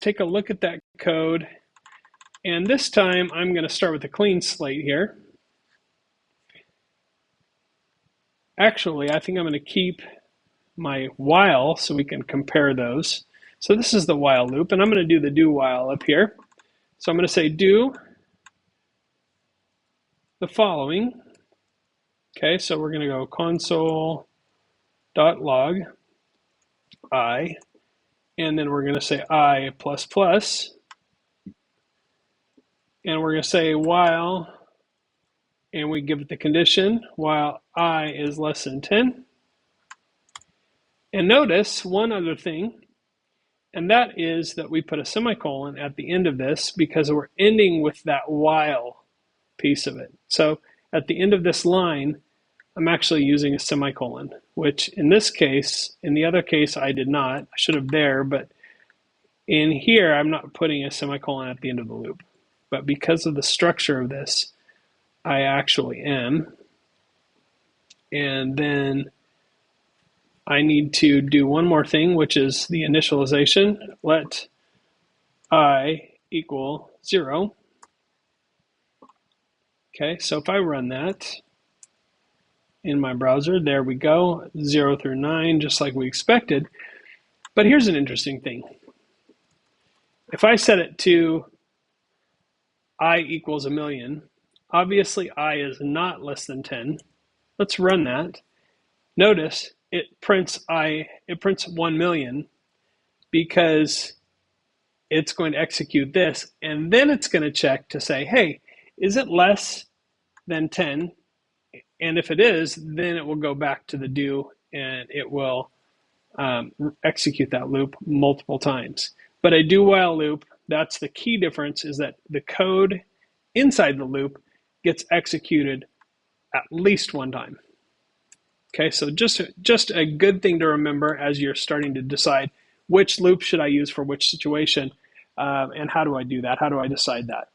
take a look at that code. And this time I'm going to start with a clean slate here. Actually, I think I'm going to keep my while so we can compare those. So this is the while loop, and I'm going to do the do while up here. So I'm going to say do the following. Okay, so we're going to go console.log I, and then we're going to say I plus plus, and we're going to say while, and we give it the condition while I is less than 10. And notice one other thing, and that is that we put a semicolon at the end of this because we're ending with that while piece of it. So at the end of this line, I'm actually using a semicolon, which in this case, in the other case, I did not. I should have there, but in here, I'm not putting a semicolon at the end of the loop. But because of the structure of this, I actually am. And then I need to do one more thing, which is the initialization. Let I equal 0. Okay, so if I run that in my browser, there we go, 0 through 9, just like we expected. But here's an interesting thing. If I set it to I equals 1,000,000, obviously I is not less than 10. Let's run that. Notice it prints 1,000,000 because it's going to execute this, and then it's going to check to say, hey, is it less than 10? And if it is, then it will go back to the do, and it will execute that loop multiple times. But a do while loop, that's the key difference, is that the code inside the loop gets executed at least one time. Okay, so just a good thing to remember as you're starting to decide which loop should I use for which situation, and how do I do that? How do I decide that?